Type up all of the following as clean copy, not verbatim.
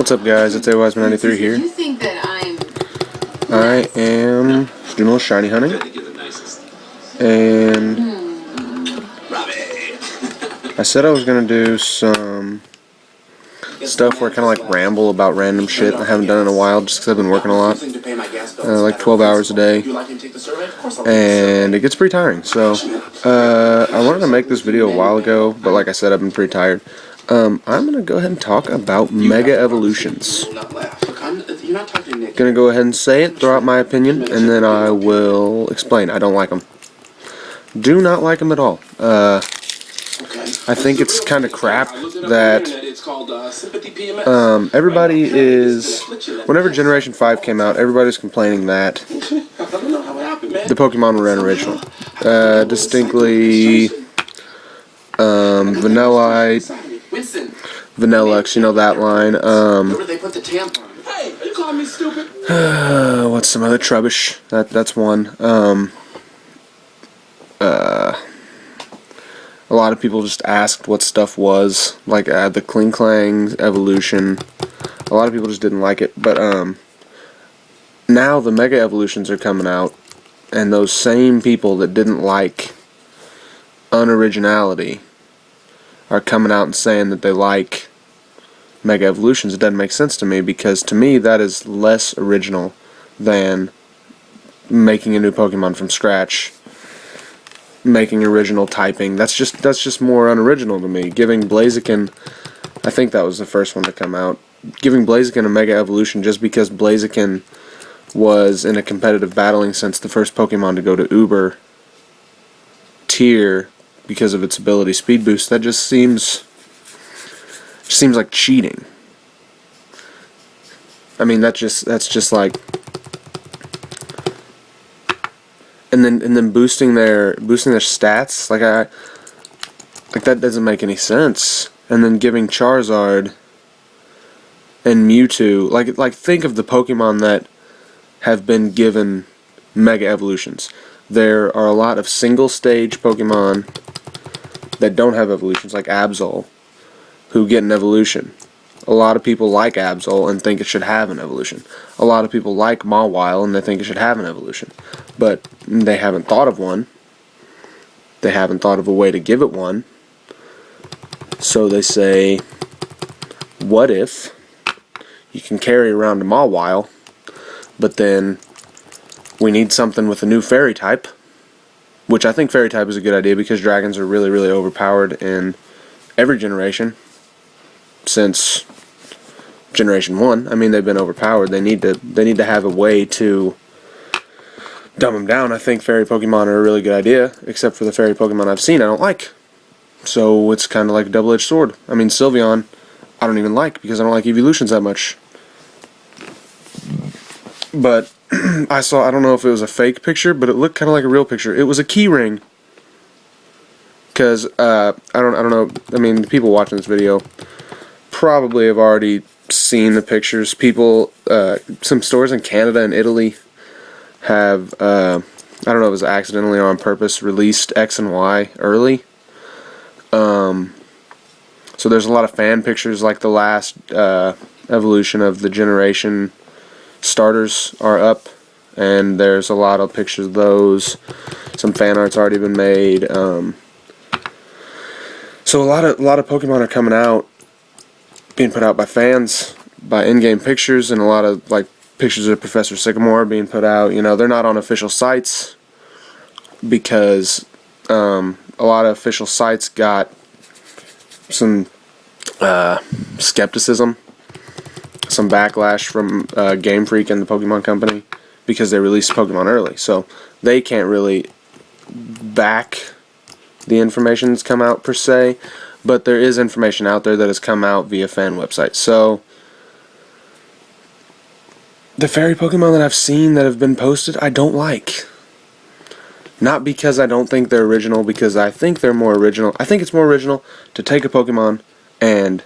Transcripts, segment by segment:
What's up, guys? It's AWiseman93 here. You think that I am just doing a little shiny hunting, and I said I was gonna do some stuff where I kind of like ramble about random shit I haven't done in a while, just because I've been working a lot, like 12 hours a day, and it gets pretty tiring. So I wanted to make this video a while ago, but like I said, I've been pretty tired. I'm gonna go ahead and talk about Mega Evolutions. Gonna go ahead and say it, throw out my opinion, and then I will explain. I don't like them. Do not like them at all. I think it's kind of crap that everybody is, whenever Generation 5 came out, everybody's complaining that the Pokemon were unoriginal. Distinctly Vanillite, Vanillux, you know that line. What's some other Trubbish? That's one. A lot of people just asked what stuff was, like the Klinklang evolution. A lot of people just didn't like it, but now the Mega Evolutions are coming out, and those same people that didn't like unoriginality are coming out and saying that they like Mega Evolutions. It doesn't make sense to me, because to me that is less original than making a new Pokemon from scratch, making original typing. That's just more unoriginal to me. Giving Blaziken, I think that was the first one to come out, giving Blaziken a Mega Evolution just because Blaziken was in a competitive battling sense the first Pokemon to go to Uber tier because of its ability Speed Boost, that just seems like cheating. I mean, that's just like, and then boosting their stats, like that doesn't make any sense. And then giving Charizard and Mewtwo, like think of the Pokemon that have been given Mega Evolutions. There are a lot of single stage Pokemon that don't have evolutions, like Absol, who get an evolution. A lot of people like Absol and think it should have an evolution. A lot of people like Mawile and they think it should have an evolution. But they haven't thought of one. They haven't thought of a way to give it one. So they say, what if you can carry around a Mawile, but then we need something with a new fairy type, which I think fairy type is a good idea because dragons are really, really overpowered in every generation since Generation 1. I mean, they've been overpowered. They need to have a way to dumb them down. I think fairy Pokemon are a really good idea, except for the fairy Pokemon I've seen I don't like. So it's kind of like a double-edged sword. I mean, Sylveon I don't even like because I don't like evolutions that much. But I don't know if it was a fake picture, but it looked kind of like a real picture. It was a key ring. Because I don't know. I mean, the people watching this video probably have already seen the pictures. People, some stores in Canada and Italy have, I don't know if it was accidentally or on purpose, released X and Y early. So there's a lot of fan pictures, like the last evolution of the generation starters are up, and there's a lot of pictures of those. Some fan art's already been made. So a lot of Pokemon are coming out, being put out by fans, by in-game pictures, and a lot of like pictures of Professor Sycamore being put out. You know, they're not on official sites because a lot of official sites got some skepticism, some backlash from Game Freak and the Pokemon Company because they released Pokemon early, so they can't really back the information that's come out per se, but there is information out there that has come out via fan websites. So the fairy Pokemon that I've seen that have been posted, I don't like. Not because I don't think they're original, because I think they're more original. I think it's more original to take a Pokemon and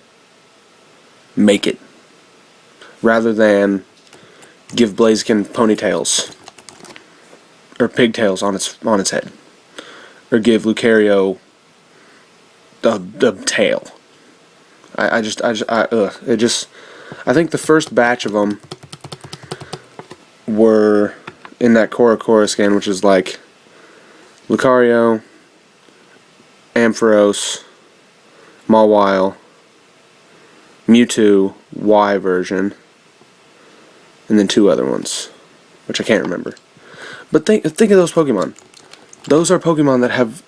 make it, rather than give Blaziken ponytails or pigtails on its head, or give Lucario the tail. It just I think the first batch of them were in that Korokora skin, which is like Lucario, Ampharos, Mawile, Mewtwo, Y version, and then 2 other ones, which I can't remember. But think of those Pokemon. Those are Pokemon that have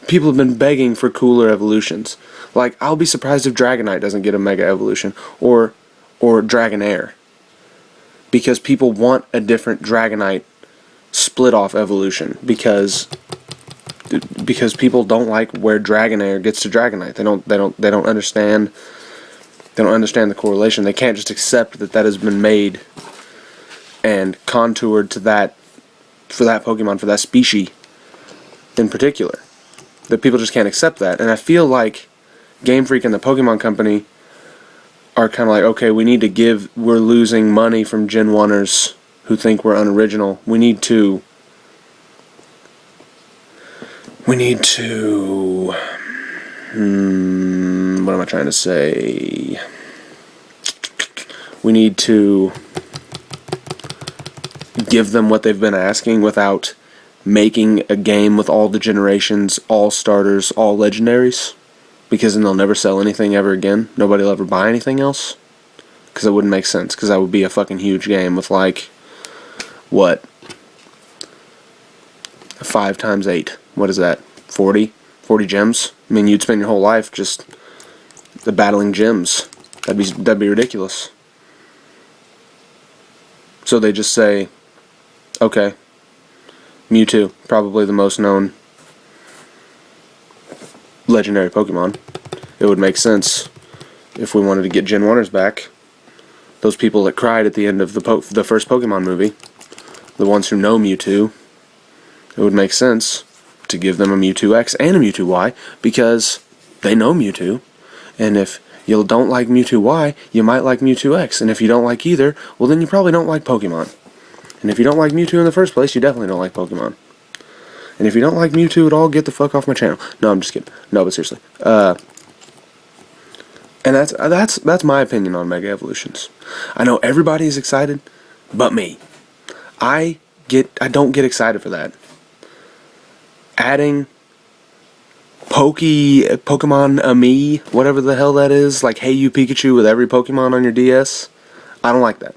people have been begging for cooler evolutions. Like, I'll be surprised if Dragonite doesn't get a Mega Evolution, or Dragonair, because people want a different Dragonite split off evolution, because people don't like where Dragonair gets to Dragonite. They don't understand. They don't understand the correlation. They can't just accept that has been made and contoured to that, for that Pokemon, for that species in particular. That people just can't accept that. And I feel like Game Freak and the Pokemon Company are kind of like, okay, we're losing money from Gen 1ers who think we're unoriginal. We need to what am I trying to say? We need to give them what they've been asking without making a game with all the generations, all starters, all legendaries, because then they'll never sell anything ever again. Nobody will ever buy anything else, because it wouldn't make sense, because that would be a fucking huge game with like, what, 5 times 8, what is that, 40 gems? I mean, you'd spend your whole life just battling gems. That'd be ridiculous. So they just say, okay, Mewtwo, probably the most known legendary Pokemon. It would make sense if we wanted to get Gen 1ers back. Those people that cried at the end of the first Pokemon movie, the ones who know Mewtwo, it would make sense to give them a Mewtwo X and a Mewtwo Y, because they know Mewtwo. And if you don't like Mewtwo Y, you might like Mewtwo X. And if you don't like either, well, then you probably don't like Pokemon. And if you don't like Mewtwo in the first place, you definitely don't like Pokemon. And if you don't like Mewtwo at all, get the fuck off my channel. No, I'm just kidding. No, but seriously. And that's my opinion on Mega Evolutions. I know everybody's excited, but me. I don't get excited for that. Adding Pokemon Ami, whatever the hell that is, like Hey You Pikachu with every Pokemon on your DS, I don't like that.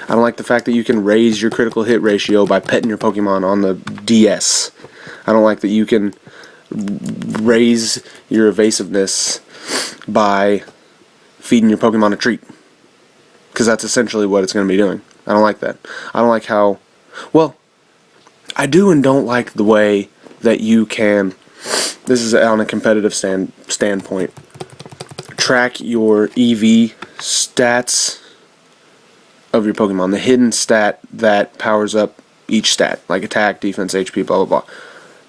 I don't like the fact that you can raise your critical hit ratio by petting your Pokemon on the DS. I don't like that you can raise your evasiveness by feeding your Pokemon a treat, because that's essentially what it's going to be doing. I don't like that. I don't like how, well, I do and don't like the way that you can, this is on a competitive standpoint, track your EV stats of your Pokemon, the hidden stat that powers up each stat, like attack, defense, HP, blah, blah, blah.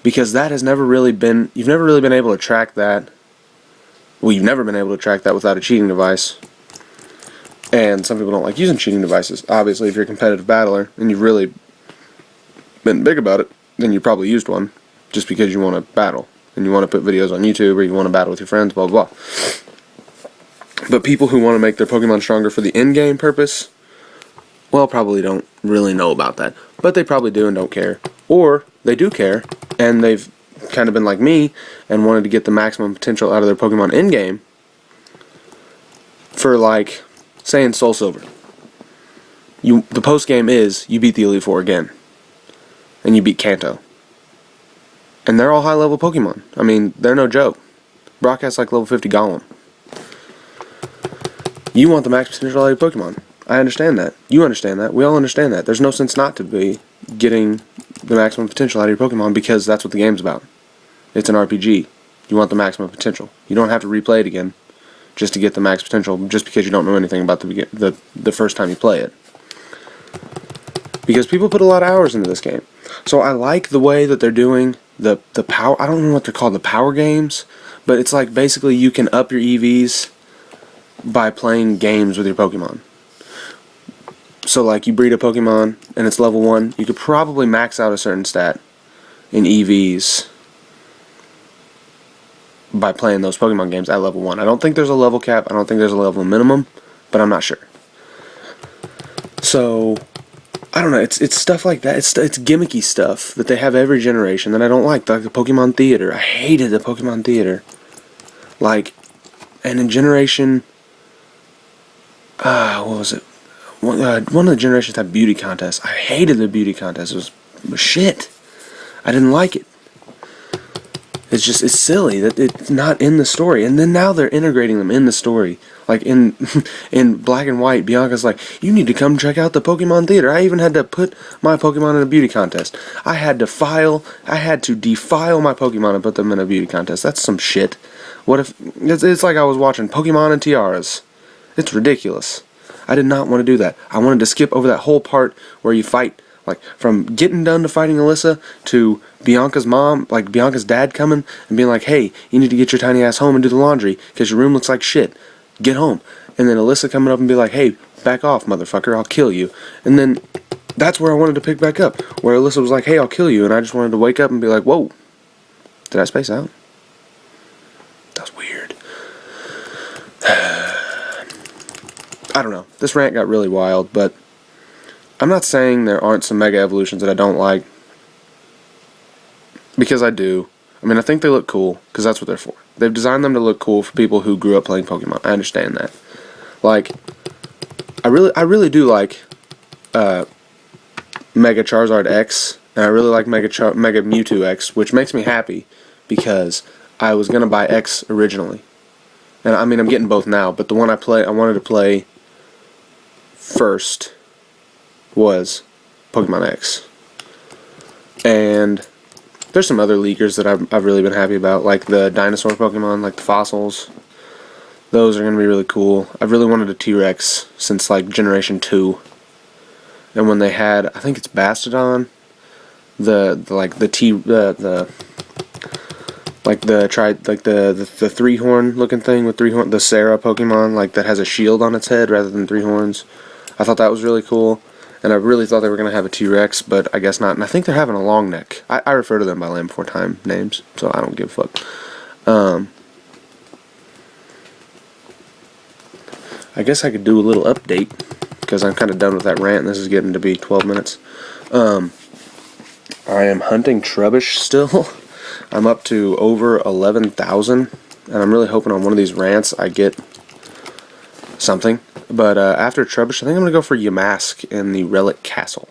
Because that has never really been, you've never really been able to track that. Well, you've never been able to track that without a cheating device. And some people don't like using cheating devices. Obviously, if you're a competitive battler and you've really been big about it, then you probably used one just because you want to battle and you want to put videos on YouTube, or you want to battle with your friends, blah, blah, blah. But people who want to make their Pokemon stronger for the in-game purpose, well, probably don't really know about that. But they probably do and don't care. Or they do care, and they've kind of been like me and wanted to get the maximum potential out of their Pokemon in-game for, like, say in Soul Silver. The post-game is, you beat the Elite Four again. And you beat Kanto. And they're all high-level Pokemon. I mean, they're no joke. Brock has like level 50 Golem. You want the max potential out of your Pokemon. I understand that. You understand that. We all understand that. There's no sense not to be getting the maximum potential out of your Pokemon, because that's what the game's about. It's an RPG. You want the maximum potential. You don't have to replay it again just to get the max potential, just because you don't know anything about the first time you play it. Because people put a lot of hours into this game. So I like the way that they're doing the power, I don't know what they're called, the power games, but it's like basically you can up your EVs by playing games with your Pokemon. So like you breed a Pokemon and it's level 1, you could probably max out a certain stat in EVs by playing those Pokemon games at level 1. I don't think there's a level cap. I don't think there's a level minimum, but I'm not sure. So, I don't know. It's stuff like that. It's gimmicky stuff that they have every generation that I don't like. Like the Pokemon Theater. I hated the Pokemon Theater. Like, and in generation, what was it? One of the generations had beauty contests. I hated the beauty contest. It was shit. I didn't like it. It's silly that it's not in the story. And then now they're integrating them in the story. Like in Black and White, Bianca's like, you need to come check out the Pokemon Theater. I even had to put my Pokemon in a beauty contest. I had to defile my Pokemon and put them in a beauty contest. That's some shit. What if, it's like I was watching Pokemon and Tiaras. It's ridiculous. I did not want to do that. I wanted to skip over that whole part where you fight. Like, from getting done to fighting Alyssa to Bianca's mom, like Bianca's dad coming and being like, hey, you need to get your tiny ass home and do the laundry because your room looks like shit. Get home. And then Alyssa coming up and be like, hey, back off, motherfucker, I'll kill you. And then that's where I wanted to pick back up, where Alyssa was like, hey, I'll kill you. And I just wanted to wake up and be like, whoa, did I space out? That was weird. I don't know. This rant got really wild, but I'm not saying there aren't some Mega Evolutions that I don't like, because I do. I mean, I think they look cool, because that's what they're for. They've designed them to look cool for people who grew up playing Pokemon. I understand that. Like, I really do like Mega Charizard X, and I really like Mega Mewtwo X, which makes me happy, because I was going to buy X originally. And I mean, I'm getting both now, but the one I wanted to play first was Pokemon X. And there's some other leakers that I've really been happy about, like the dinosaur Pokemon, like the fossils. Those are going to be really cool. I've really wanted a T-Rex since like Generation 2. And when they had, I think it's Bastodon, the three horn looking thing with three horn, the Sarah Pokemon, like that has a shield on its head rather than three horns. I thought that was really cool. And I really thought they were going to have a T-Rex, but I guess not. And I think they're having a long neck. I refer to them by Land Before Time names, so I don't give a fuck. I guess I could do a little update, because I'm kind of done with that rant, and this is getting to be 12 minutes. I am hunting Trubbish still. I'm up to over 11,000, and I'm really hoping on one of these rants I get something. But after Trubbish, I think I'm going to go for Yamask in the Relic Castle.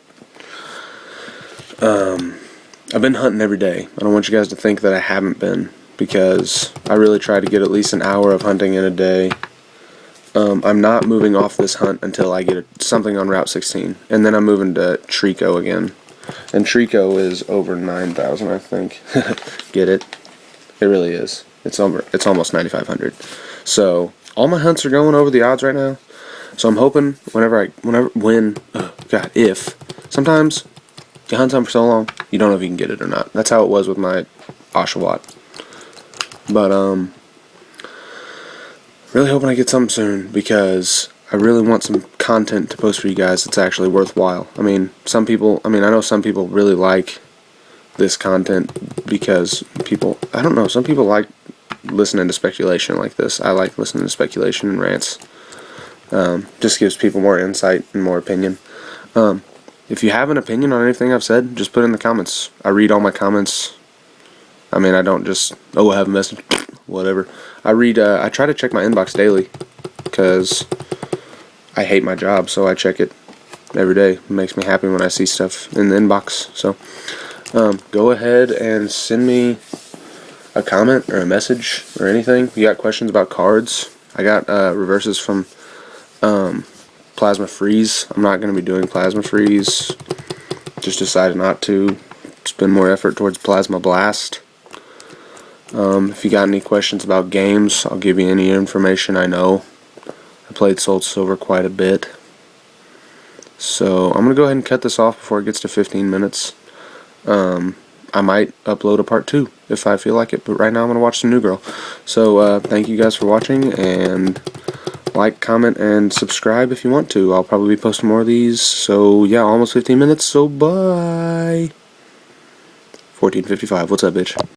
I've been hunting every day. I don't want you guys to think that I haven't been, because I really try to get at least an hour of hunting in a day. I'm not moving off this hunt until I get something on Route 16. And then I'm moving to Trico again. And Trico is over 9,000, I think. Get it? It really is. It's almost 9,500. So all my hunts are going over the odds right now. So I'm hoping if sometimes you hunt something for so long you don't know if you can get it or not. That's how it was with my Oshawott. But really hoping I get something soon, because I really want some content to post for you guys that's actually worthwhile. I mean, I know some people really like this content because I don't know, some people like listening to speculation like this. I like listening to speculation and rants. Just gives people more insight and more opinion. If you have an opinion on anything I've said, just put it in the comments. I read all my comments. I mean, I don't just, I have a message, whatever. I try to check my inbox daily, because I hate my job, so I check it every day. It makes me happy when I see stuff in the inbox. So, go ahead and send me a comment or a message or anything. If you got questions about cards, I got reverses from Plasma Freeze. I'm not going to be doing Plasma Freeze. Just decided not to spend more effort towards Plasma Blast. If you got any questions about games, I'll give you any information I know. I played Soul Silver quite a bit. So I'm going to go ahead and cut this off before it gets to 15 minutes. I might upload a part 2 if I feel like it, but right now I'm going to watch some New Girl. So thank you guys for watching, and like, comment, and subscribe if you want to. I'll probably be posting more of these. So yeah, almost 15 minutes, so bye. 14:55, what's up, bitch?